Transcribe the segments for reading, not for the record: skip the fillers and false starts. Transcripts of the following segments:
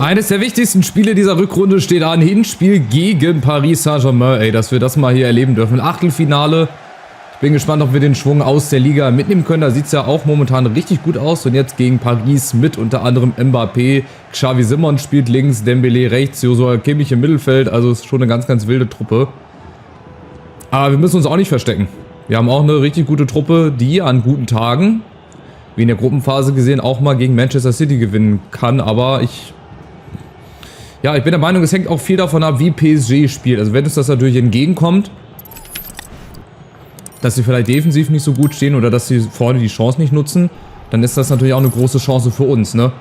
Eines der wichtigsten Spiele dieser Rückrunde steht an. Hinspiel gegen Paris Saint-Germain. Ey, dass wir das mal hier erleben dürfen. Achtelfinale. Ich bin gespannt, ob wir den Schwung aus der Liga mitnehmen können. Da sieht es ja auch momentan richtig gut aus. Und jetzt gegen Paris mit unter anderem Mbappé. Xavi Simons spielt links, Dembélé rechts, Joshua Kimmich im Mittelfeld. Also ist schon eine ganz, ganz wilde Truppe. Aber wir müssen uns auch nicht verstecken. Wir haben auch eine richtig gute Truppe, die an guten Tagen, wie in der Gruppenphase gesehen, auch mal gegen Manchester City gewinnen kann. Aber ich bin der Meinung, es hängt auch viel davon ab, wie PSG spielt. Also wenn uns das natürlich entgegenkommt, dass sie vielleicht defensiv nicht so gut stehen oder dass sie vorne die Chance nicht nutzen, dann ist das natürlich auch eine große Chance für uns, ne?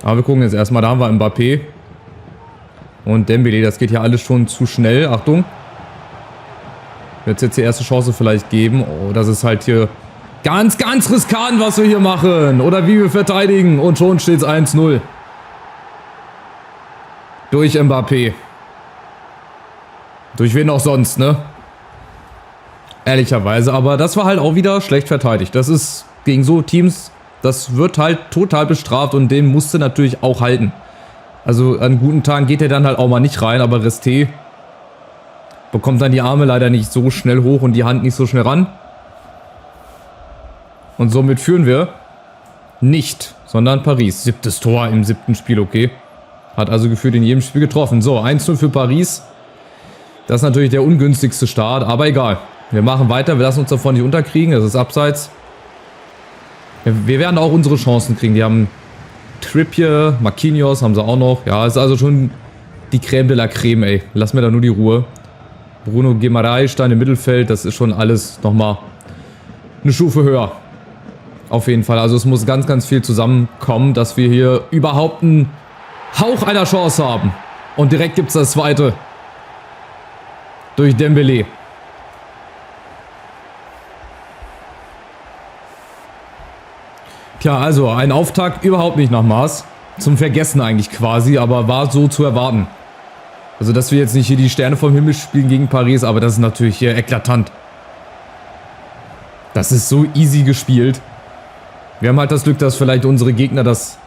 Aber wir gucken jetzt erstmal, da haben wir Mbappé und Dembélé. Das geht ja alles schon zu schnell. Achtung. Wird es jetzt die erste Chance vielleicht geben? Oh, das ist halt hier ganz, ganz riskant, was wir hier machen. Oder wie wir verteidigen. Und schon steht es 1-0. Durch Mbappé. Durch wen auch sonst, ne? Ehrlicherweise. Aber das war halt auch wieder schlecht verteidigt. Das ist gegen so Teams, das wird halt total bestraft. Und den musste natürlich auch halten. Also an guten Tagen geht er dann halt auch mal nicht rein. Aber Resté bekommt dann die Arme leider nicht so schnell hoch und die Hand nicht so schnell ran. Und somit führen wir nicht, sondern Paris. 7. Tor im 7. Spiel, okay. Hat also gefühlt in jedem Spiel getroffen. So, 1-0 für Paris. Das ist natürlich der ungünstigste Start, aber egal. Wir machen weiter, wir lassen uns davon nicht unterkriegen. Das ist abseits. Wir werden auch unsere Chancen kriegen. Die haben Trippier, Marquinhos haben sie auch noch. Ja, ist also schon die Crème de la Crème, ey. Lass mir da nur die Ruhe. Bruno Guimaraes da im Mittelfeld, das ist schon alles nochmal eine Stufe höher. Auf jeden Fall. Also es muss ganz, ganz viel zusammenkommen, dass wir hier überhaupt einen Hauch einer Chance haben. Und direkt gibt es das zweite. Durch Dembélé. Tja, also ein Auftakt überhaupt nicht nach Maß. Zum Vergessen eigentlich quasi, aber war so zu erwarten. Also, dass wir jetzt nicht hier die Sterne vom Himmel spielen gegen Paris, aber das ist natürlich hier eklatant. Das ist so easy gespielt. Wir haben halt das Glück, dass vielleicht unsere Gegner das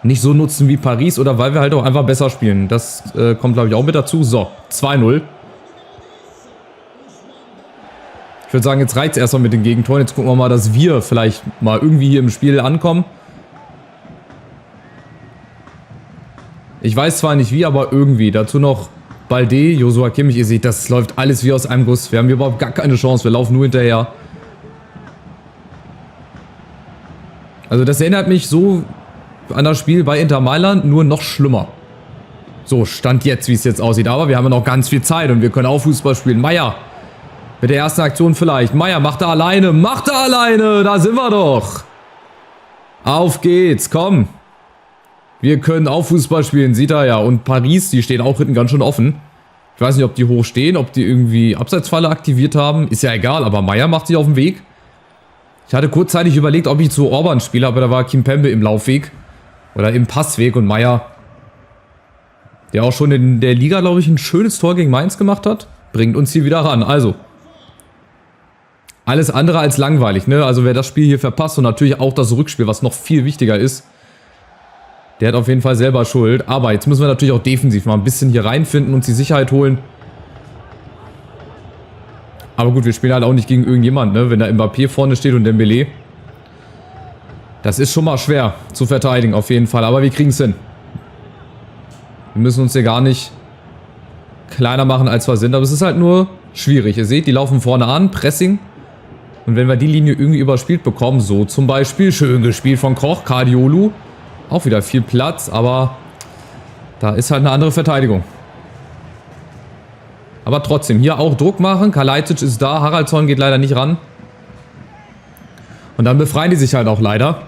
nicht so nutzen wie Paris oder weil wir halt auch einfach besser spielen. Das kommt, glaube ich, auch mit dazu. So, 2-0. Ich würde sagen, jetzt reicht es erstmal mit den Gegentoren. Jetzt gucken wir mal, dass wir vielleicht mal irgendwie hier im Spiel ankommen. Ich weiß zwar nicht wie, aber irgendwie. Dazu noch Balde, Joshua Kimmich. Ihr seht, das läuft alles wie aus einem Guss. Wir haben hier überhaupt gar keine Chance. Wir laufen nur hinterher. Also das erinnert mich so an das Spiel bei Inter Mailand, nur noch schlimmer. So, Stand jetzt, wie es jetzt aussieht. Aber wir haben ja noch ganz viel Zeit und wir können auch Fußball spielen. Meier. Mit der ersten Aktion vielleicht. Meier macht er alleine. Macht er alleine. Da sind wir doch. Auf geht's. Komm. Wir können auch Fußball spielen. Sieht er ja. Und Paris, die stehen auch hinten ganz schön offen. Ich weiß nicht, ob die hoch stehen, ob die irgendwie Abseitsfalle aktiviert haben. Ist ja egal, aber Meier macht sich auf den Weg. Ich hatte kurzzeitig überlegt, ob ich zu Orban spiele, aber da war Kimpembe im Laufweg. Oder im Passweg und Meier, der auch schon in der Liga, glaube ich, ein schönes Tor gegen Mainz gemacht hat, bringt uns hier wieder ran. Also, alles andere als langweilig, ne? Also wer das Spiel hier verpasst und natürlich auch das Rückspiel, was noch viel wichtiger ist, der hat auf jeden Fall selber Schuld. Aber jetzt müssen wir natürlich auch defensiv mal ein bisschen hier reinfinden, uns die Sicherheit holen. Aber gut, wir spielen halt auch nicht gegen irgendjemand, ne? Wenn da Mbappé vorne steht und Dembélé. Das ist schon mal schwer zu verteidigen, auf jeden Fall. Aber wir kriegen es hin. Wir müssen uns hier gar nicht kleiner machen, als wir sind. Aber es ist halt nur schwierig. Ihr seht, die laufen vorne an, Pressing. Und wenn wir die Linie irgendwie überspielt bekommen, so zum Beispiel, schön gespielt von Koch, Kardiolu. Auch wieder viel Platz, aber da ist halt eine andere Verteidigung. Aber trotzdem, hier auch Druck machen. Kalajdzic ist da, Haraldsson geht leider nicht ran. Und dann befreien die sich halt auch leider.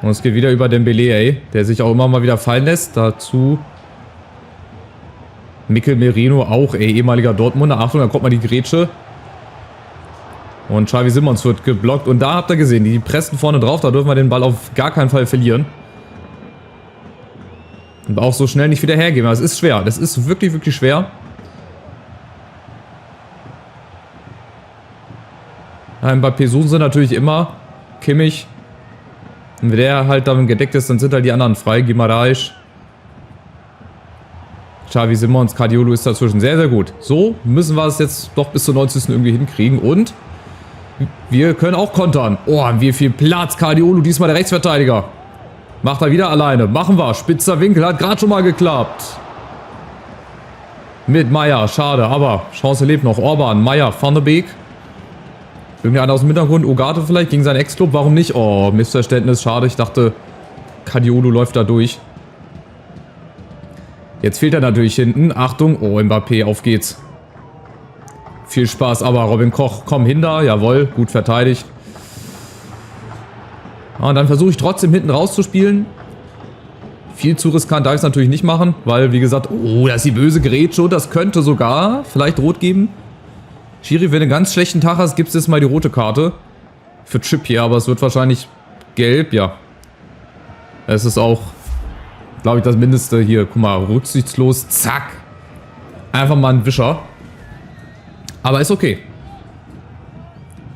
Und es geht wieder über Dembélé, ey, der sich auch immer mal wieder fallen lässt. Dazu Mikel Merino auch, ey, ehemaliger Dortmunder. Achtung, da kommt mal die Grätsche. Und Xavi Simons wird geblockt. Und da habt ihr gesehen, die pressen vorne drauf. Da dürfen wir den Ball auf gar keinen Fall verlieren. Und auch so schnell nicht wieder hergeben. Das ist schwer. Das ist wirklich, wirklich schwer. Mbappé suchen sie natürlich immer. Kimmich. Und wenn der halt damit gedeckt ist, dann sind halt die anderen frei. Guimaraes. Xavi Simons, Guardiola ist dazwischen. Sehr, sehr gut. So müssen wir es jetzt doch bis zur 90. irgendwie hinkriegen. Und wir können auch kontern. Oh, haben wir viel Platz. Guardiola, diesmal der Rechtsverteidiger. Macht er wieder alleine. Machen wir. Spitzer Winkel hat gerade schon mal geklappt. Mit Meier. Schade, aber Chance lebt noch. Orban, Meier, Van der Beek. Irgendeiner aus dem Hintergrund. Ugarte vielleicht gegen seinen Ex-Club. Warum nicht? Oh, Missverständnis. Schade. Ich dachte, Guardiola läuft da durch. Jetzt fehlt er natürlich hinten. Achtung. Oh, Mbappé, auf geht's. Viel Spaß, aber Robin Koch, komm hinter. Jawohl, gut verteidigt. Und dann versuche ich trotzdem hinten rauszuspielen. Viel zu riskant darf ich es natürlich nicht machen, weil, wie gesagt, oh, das ist die böse Grätsche und das könnte sogar vielleicht rot geben. Schiri, wenn du einen ganz schlechten Tag hast, gibst du jetzt mal die rote Karte. Für Chip hier, aber es wird wahrscheinlich gelb, ja. Es ist auch, glaube ich, das Mindeste hier. Guck mal, rücksichtslos, zack. Einfach mal ein Wischer. Aber ist okay.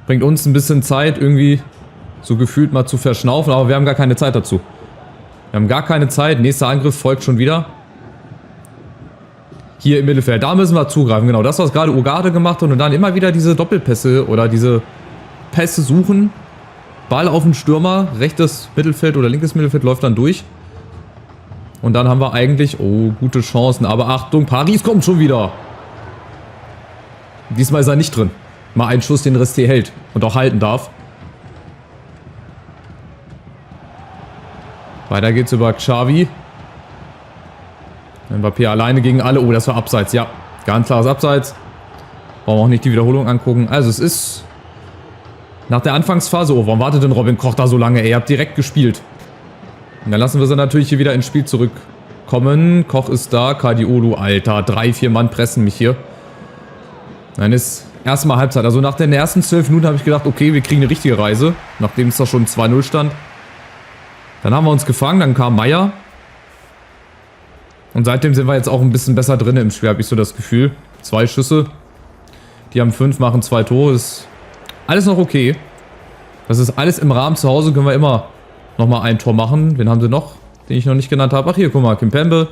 Bringt uns ein bisschen Zeit, irgendwie so gefühlt mal zu verschnaufen, aber wir haben gar keine Zeit dazu. Wir haben gar keine Zeit. Nächster Angriff folgt schon wieder. Hier im Mittelfeld. Da müssen wir zugreifen. Genau, das, was gerade Ugarte gemacht hat. Und dann immer wieder diese Doppelpässe oder diese Pässe suchen. Ball auf den Stürmer. Rechtes Mittelfeld oder linkes Mittelfeld läuft dann durch. Und dann haben wir eigentlich, oh, gute Chancen. Aber Achtung, Paris kommt schon wieder. Diesmal ist er nicht drin. Mal ein Schuss, den Resté hält und auch halten darf. Weiter geht's über Xavi. Mbappé alleine gegen alle. Oh, das war Abseits, ja. Ganz klares Abseits. Brauchen wir auch nicht die Wiederholung angucken. Also es ist nach der Anfangsphase. Oh, warum wartet denn Robin Koch da so lange? Ey, ihr habt direkt gespielt. Und dann lassen wir sie natürlich hier wieder ins Spiel zurückkommen. Koch ist da. Guardiola, Alter. 3-4 Mann pressen mich hier. Dann ist erstmal Halbzeit. Also nach den ersten 12 Minuten habe ich gedacht, okay, wir kriegen eine richtige Reise. Nachdem es da schon 2-0 stand. Dann haben wir uns gefangen, dann kam Meier. Und seitdem sind wir jetzt auch ein bisschen besser drin im Spiel, habe ich so das Gefühl. 2 Schüsse. Die haben 5, machen 2 Tore. Ist alles noch okay. Das ist alles im Rahmen. Zu Hause können wir immer nochmal ein Tor machen. Wen haben sie noch, den ich noch nicht genannt habe? Ach hier, guck mal, Kimpembe,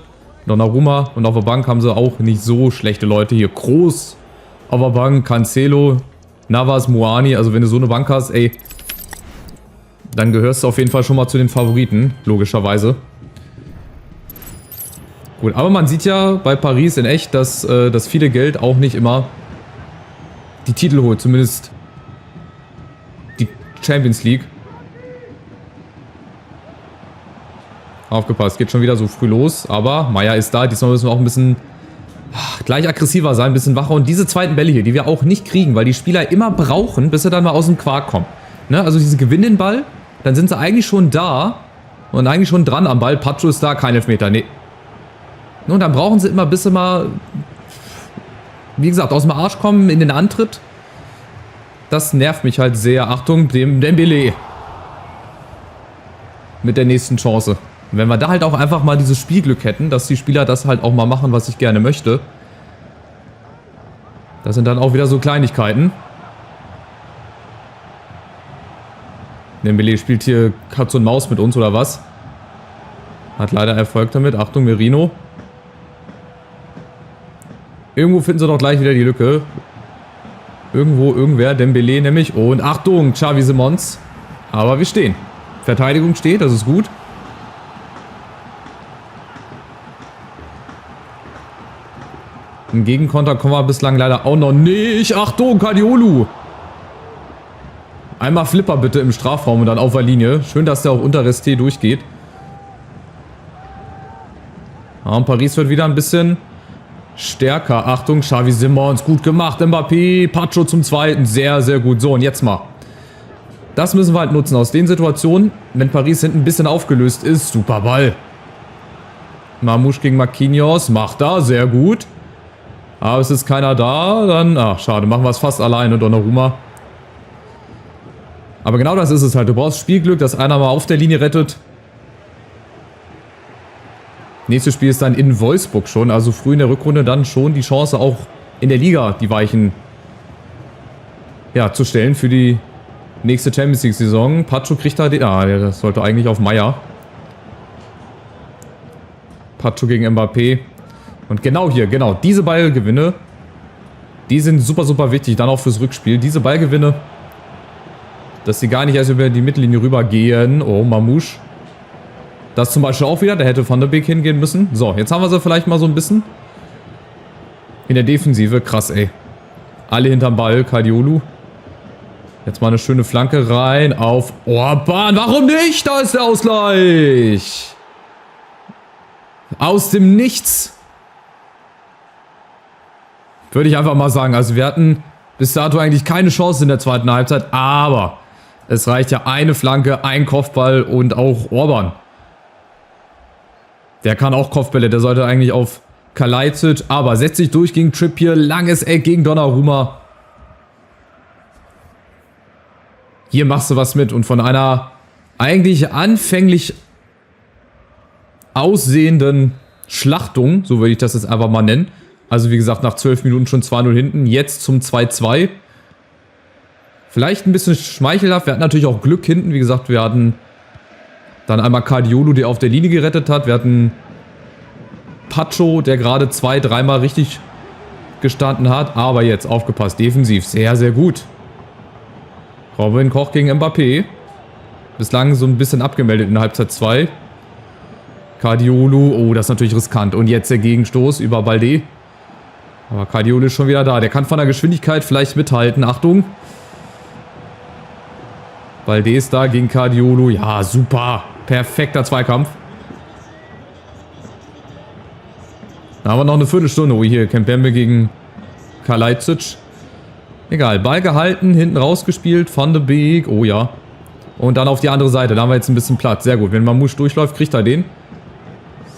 Donnarumma. Und auf der Bank haben sie auch nicht so schlechte Leute. Hier Kroos auf der Bank, Cancelo, Navas, Muani. Also wenn du so eine Bank hast, ey, dann gehörst du auf jeden Fall schon mal zu den Favoriten, logischerweise. Gut, aber man sieht ja bei Paris in echt, dass das viele Geld auch nicht immer die Titel holt. Zumindest die Champions League. Aufgepasst, geht schon wieder so früh los. Aber Meier ist da. Diesmal müssen wir auch ein bisschen gleich aggressiver sein, ein bisschen wacher. Und diese zweiten Bälle hier, die wir auch nicht kriegen, weil die Spieler immer brauchen, bis sie dann mal aus dem Quark kommen. Ne? Also diese gewinnen den Ball, dann sind sie eigentlich schon da und eigentlich schon dran am Ball. Pacho ist da, kein Elfmeter, nee. Und dann brauchen sie immer, bis sie mal, wie gesagt, aus dem Arsch kommen, in den Antritt. Das nervt mich halt sehr. Achtung, dem Dembélé. Mit der nächsten Chance. Und wenn wir da halt auch einfach mal dieses Spielglück hätten, dass die Spieler das halt auch mal machen, was ich gerne möchte. Das sind dann auch wieder so Kleinigkeiten. Dembélé spielt hier Katz und Maus mit uns, oder was? Hat leider Erfolg damit. Achtung, Merino. Irgendwo finden sie doch gleich wieder die Lücke. Irgendwo, irgendwer. Dembélé nämlich. Und Achtung, Xavi Simons. Aber wir stehen. Verteidigung steht, das ist gut. Im Gegenkonter kommen wir bislang leider auch noch nicht. Achtung, Guardiola. Einmal Flipper bitte im Strafraum und dann auf der Linie. Schön, dass der auch unter Resté durchgeht. Ja, und Paris wird wieder ein bisschen stärker. Achtung, Xavi Simons. Gut gemacht. Mbappé. Pacho zum zweiten. Sehr, sehr gut. So, und jetzt mal. Das müssen wir halt nutzen. Aus den Situationen, wenn Paris hinten ein bisschen aufgelöst ist. Super Ball. Mamouche gegen Marquinhos. Macht da. Sehr gut. Aber es ist keiner da. Dann, ach, schade. Machen wir es fast alleine. Donnarumma. Aber genau das ist es halt. Du brauchst Spielglück, dass einer mal auf der Linie rettet. Nächstes Spiel ist dann in Wolfsburg schon. Also früh in der Rückrunde dann schon die Chance, auch in der Liga die Weichen ja, zu stellen für die nächste Champions League Saison. Pacho kriegt da den... das sollte eigentlich auf Meier. Pacho gegen Mbappé. Und genau hier, genau, diese Ballgewinne, die sind super, super wichtig, dann auch fürs Rückspiel. Diese Ballgewinne, dass sie gar nicht erst über die Mittellinie rüber gehen. Oh, Mamouche. Das zum Beispiel auch wieder, da hätte Van der Beek hingehen müssen. So, jetzt haben wir sie vielleicht mal so ein bisschen in der Defensive. Krass, ey. Alle hinterm Ball, Kadiolu. Jetzt mal eine schöne Flanke rein auf Orban. Warum nicht? Da ist der Ausgleich. Aus dem Nichts. Würde ich einfach mal sagen. Also wir hatten bis dato eigentlich keine Chance in der zweiten Halbzeit. Aber es reicht ja eine Flanke, ein Kopfball und auch Orban. Der kann auch Kopfbälle. Der sollte eigentlich auf Kalajdzic. Aber setzt sich durch gegen Trippier. Langes Eck gegen Donnarumma. Hier machst du was mit. Und von einer eigentlich anfänglich aussehenden Schlachtung, so würde ich das jetzt einfach mal nennen. Also wie gesagt, nach 12 Minuten schon 2-0 hinten. Jetzt zum 2-2. Vielleicht ein bisschen schmeichelhaft. Wir hatten natürlich auch Glück hinten. Wie gesagt, wir hatten dann einmal Kadiolu, der auf der Linie gerettet hat. Wir hatten Pacho, der gerade 2-3 Mal richtig gestanden hat. Aber jetzt, aufgepasst, defensiv sehr, sehr gut. Robin Koch gegen Mbappé. Bislang so ein bisschen abgemeldet in Halbzeit 2. Kadiolu, oh, das ist natürlich riskant. Und jetzt der Gegenstoß über Balde. Aber Kadiolu ist schon wieder da. Der kann von der Geschwindigkeit vielleicht mithalten. Achtung. Balde ist da gegen Kadiolu. Ja, super. Perfekter Zweikampf. Da haben wir noch eine Viertelstunde. Oh, hier Kempembe gegen Kalajdzic. Egal, Ball gehalten, hinten rausgespielt. Van de Beek, oh ja. Und dann auf die andere Seite. Da haben wir jetzt ein bisschen Platz. Sehr gut. Wenn Mamouche durchläuft, kriegt er den.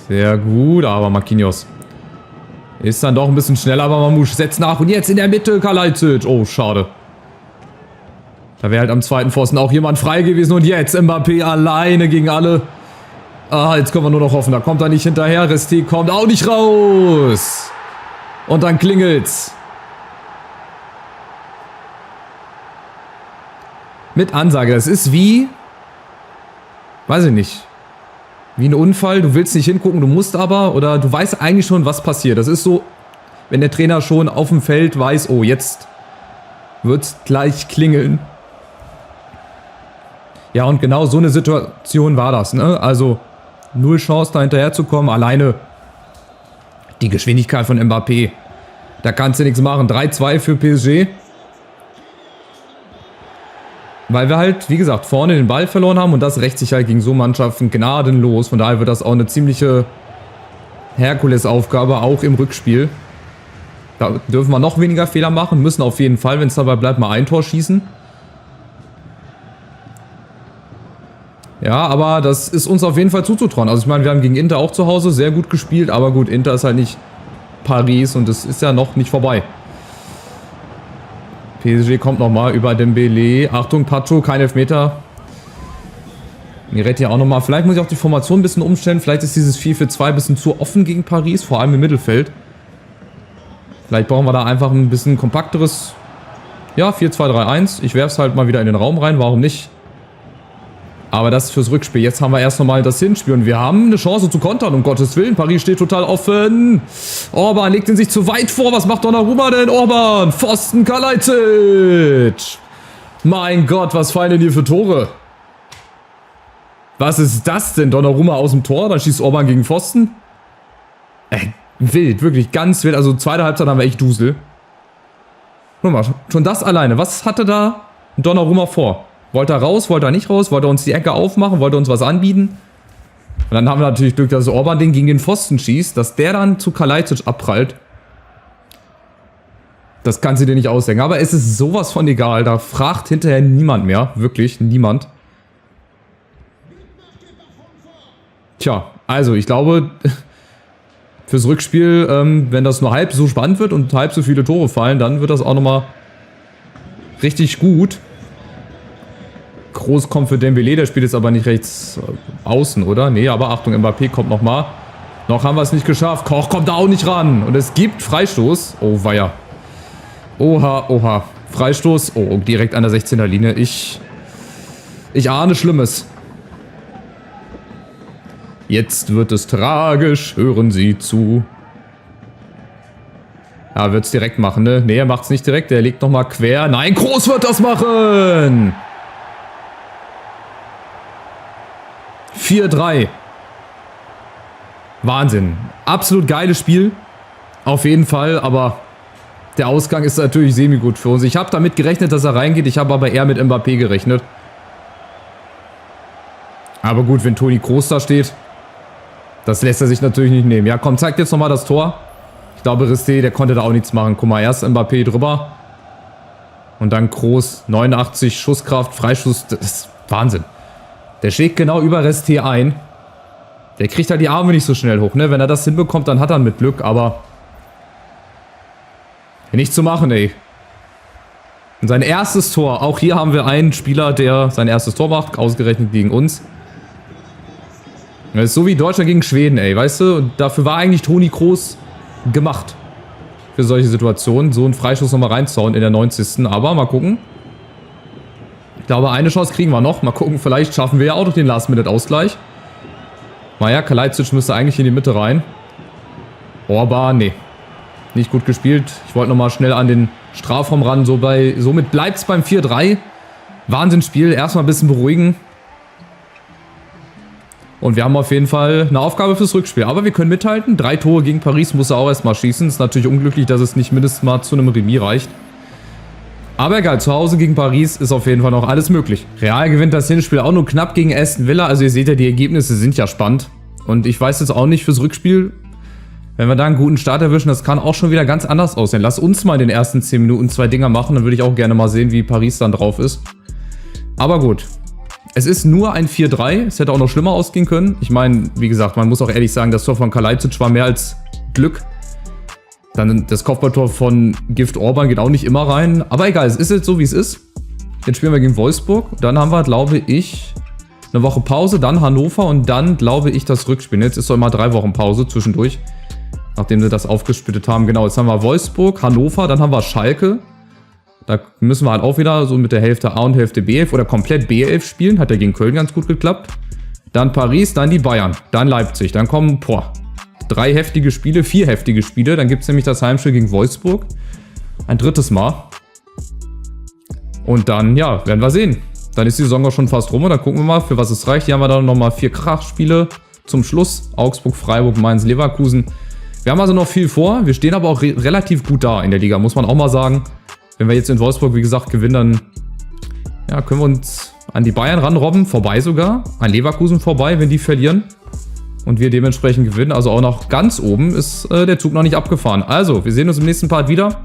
Sehr gut, aber Marquinhos ist dann doch ein bisschen schneller, aber Mamouche setzt nach. Und jetzt in der Mitte Kalajdzic. Oh, schade. Da wäre halt am zweiten Pfosten auch jemand frei gewesen. Und jetzt Mbappé alleine gegen alle. Ah, jetzt können wir nur noch hoffen. Da kommt er nicht hinterher. Resti kommt auch nicht raus. Und dann klingelt's. Mit Ansage. Das ist wie... Weiß ich nicht. Wie ein Unfall. Du willst nicht hingucken, du musst aber. Oder du weißt eigentlich schon, was passiert. Das ist so, wenn der Trainer schon auf dem Feld weiß, oh, jetzt wird's gleich klingeln. Ja, und genau so eine Situation war das, ne? Also, null Chance, da hinterher zu kommen. Alleine die Geschwindigkeit von Mbappé. Da kannst du nichts machen. 3-2 für PSG. Weil wir halt, wie gesagt, vorne den Ball verloren haben und das rächt sich halt gegen so Mannschaften gnadenlos. Von daher wird das auch eine ziemliche Herkulesaufgabe, auch im Rückspiel. Da dürfen wir noch weniger Fehler machen, müssen auf jeden Fall, wenn es dabei bleibt, mal ein Tor schießen. Ja, aber das ist uns auf jeden Fall zuzutrauen. Also ich meine, wir haben gegen Inter auch zu Hause sehr gut gespielt, aber gut, Inter ist halt nicht Paris und es ist ja noch nicht vorbei. PSG kommt nochmal über Dembélé. Achtung, Pacho, kein Elfmeter. Miretti auch nochmal. Vielleicht muss ich auch die Formation ein bisschen umstellen. Vielleicht ist dieses 4-4-2 ein bisschen zu offen gegen Paris, vor allem im Mittelfeld. Vielleicht brauchen wir da einfach ein bisschen kompakteres, ja, 4-2-3-1. Ich werfe es halt mal wieder in den Raum rein, warum nicht? Aber das ist fürs Rückspiel. Jetzt haben wir erst nochmal das Hinspiel und wir haben eine Chance zu kontern, um Gottes Willen. Paris steht total offen. Orban legt ihn sich zu weit vor. Was macht Donnarumma denn? Orban, Pfosten, Kalajdzic. Mein Gott, was fallen denn hier für Tore? Was ist das denn? Donnarumma aus dem Tor, dann schießt Orban gegen Pfosten. Wild, wirklich ganz wild. Also zweite Halbzeit haben wir echt Dusel. Guck mal, schon das alleine. Was hatte da Donnarumma vor? Wollte er raus, wollte er nicht raus, wollte er uns die Ecke aufmachen, wollte er uns was anbieten. Und dann haben wir natürlich Glück, dass Orban den gegen den Pfosten schießt, dass der dann zu Kalajdzic abprallt. Das kannst du dir nicht ausdenken. Aber es ist sowas von egal, da fragt hinterher niemand mehr. Wirklich, niemand. Tja, also ich glaube, fürs Rückspiel, wenn das nur halb so spannend wird und halb so viele Tore fallen, dann wird das auch nochmal richtig gut. Groß kommt für Dembélé, der spielt jetzt aber nicht rechts außen, oder? Nee, aber Achtung, Mbappé kommt nochmal. Noch haben wir es nicht geschafft. Koch kommt da auch nicht ran. Und es gibt Freistoß. Oh, weia. Oha, oha. Freistoß. Oh, direkt an der 16er Linie. Ich ahne Schlimmes. Jetzt wird es tragisch. Hören Sie zu. Ja, wird's direkt machen, ne? Ne, er macht's nicht direkt. Er legt nochmal quer. Nein, Groß wird das machen! 4-3. Wahnsinn. Absolut geiles Spiel. Auf jeden Fall, aber der Ausgang ist natürlich semi-gut für uns. Ich habe damit gerechnet, dass er reingeht. Ich habe aber eher mit Mbappé gerechnet. Aber gut, wenn Toni Kroos da steht, das lässt er sich natürlich nicht nehmen. Ja, komm, zeigt jetzt nochmal das Tor. Ich glaube, Risté, der konnte da auch nichts machen. Guck mal, erst Mbappé drüber. Und dann Kroos, 89 Schusskraft, Freischuss. Das ist Wahnsinn. Der schlägt genau über Risté ein. Der kriegt halt die Arme nicht so schnell hoch, ne? Wenn er das hinbekommt, dann hat er mit Glück, aber nicht zu machen, ey. Und sein erstes Tor. Auch hier haben wir einen Spieler, der sein erstes Tor macht, ausgerechnet gegen uns. Das ist so wie Deutschland gegen Schweden, ey, weißt du? Und dafür war eigentlich Toni Kroos gemacht. Für solche Situationen. So einen Freischuss nochmal reinzuhauen in der 90. Aber mal gucken. Ich glaube, eine Chance kriegen wir noch. Mal gucken, vielleicht schaffen wir ja auch noch den Last-Minute-Ausgleich. Naja, Kalajdzic müsste eigentlich in die Mitte rein. Orban, nee. Nicht gut gespielt. Ich wollte nochmal schnell an den Strafraum ran. Somit bleibt es beim 4-3. Wahnsinnsspiel. Erstmal ein bisschen beruhigen. Und wir haben auf jeden Fall eine Aufgabe fürs Rückspiel. Aber wir können mithalten. 3 Tore gegen Paris muss er auch erstmal schießen. Ist natürlich unglücklich, dass es nicht mindestens mal zu einem Remis reicht. Aber egal, zu Hause gegen Paris ist auf jeden Fall noch alles möglich. Real gewinnt das Hinspiel auch nur knapp gegen Aston Villa. Also ihr seht ja, die Ergebnisse sind ja spannend. Und ich weiß jetzt auch nicht fürs Rückspiel, wenn wir da einen guten Start erwischen, das kann auch schon wieder ganz anders aussehen. Lass uns mal in den ersten 10 Minuten 2 Dinger machen. Dann würde ich auch gerne mal sehen, wie Paris dann drauf ist. Aber gut. Es ist nur ein 4-3. Es hätte auch noch schlimmer ausgehen können. Ich meine, wie gesagt, man muss auch ehrlich sagen, das Tor von Kalajdzic war mehr als Glück. Dann das Kopfballtor von Gift Orban geht auch nicht immer rein. Aber egal, es ist jetzt so, wie es ist. Jetzt spielen wir gegen Wolfsburg. Dann haben wir, glaube ich, eine Woche Pause. Dann Hannover und dann, glaube ich, das Rückspiel. Jetzt ist doch immer 3 Wochen Pause zwischendurch. Nachdem sie das aufgesplittet haben. Genau, jetzt haben wir Wolfsburg, Hannover, dann haben wir Schalke. Da müssen wir halt auch wieder so mit der Hälfte A und Hälfte B11 oder komplett B11 spielen. Hat ja gegen Köln ganz gut geklappt. Dann Paris, dann die Bayern, dann Leipzig. Dann kommen, 3 heftige Spiele, 4 heftige Spiele. Dann gibt es nämlich das Heimspiel gegen Wolfsburg. Ein drittes Mal. Und dann, ja, werden wir sehen. Dann ist die Saison auch schon fast rum und dann gucken wir mal, für was es reicht. Hier haben wir dann nochmal 4 Krachspiele zum Schluss. Augsburg, Freiburg, Mainz, Leverkusen. Wir haben also noch viel vor. Wir stehen aber auch relativ gut da in der Liga, muss man auch mal sagen. Wenn wir jetzt in Wolfsburg, wie gesagt, gewinnen, dann ja, können wir uns an die Bayern ranrobben. Vorbei sogar. An Leverkusen vorbei, wenn die verlieren. Und wir dementsprechend gewinnen. Also auch noch ganz oben ist der Zug noch nicht abgefahren. Also, wir sehen uns im nächsten Part wieder.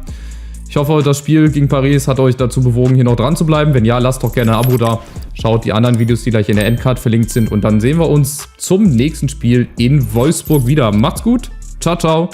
Ich hoffe, das Spiel gegen Paris hat euch dazu bewogen, hier noch dran zu bleiben. Wenn ja, lasst doch gerne ein Abo da. Schaut die anderen Videos, die gleich in der Endcard verlinkt sind. Und dann sehen wir uns zum nächsten Spiel in Wolfsburg wieder. Macht's gut. Ciao, ciao.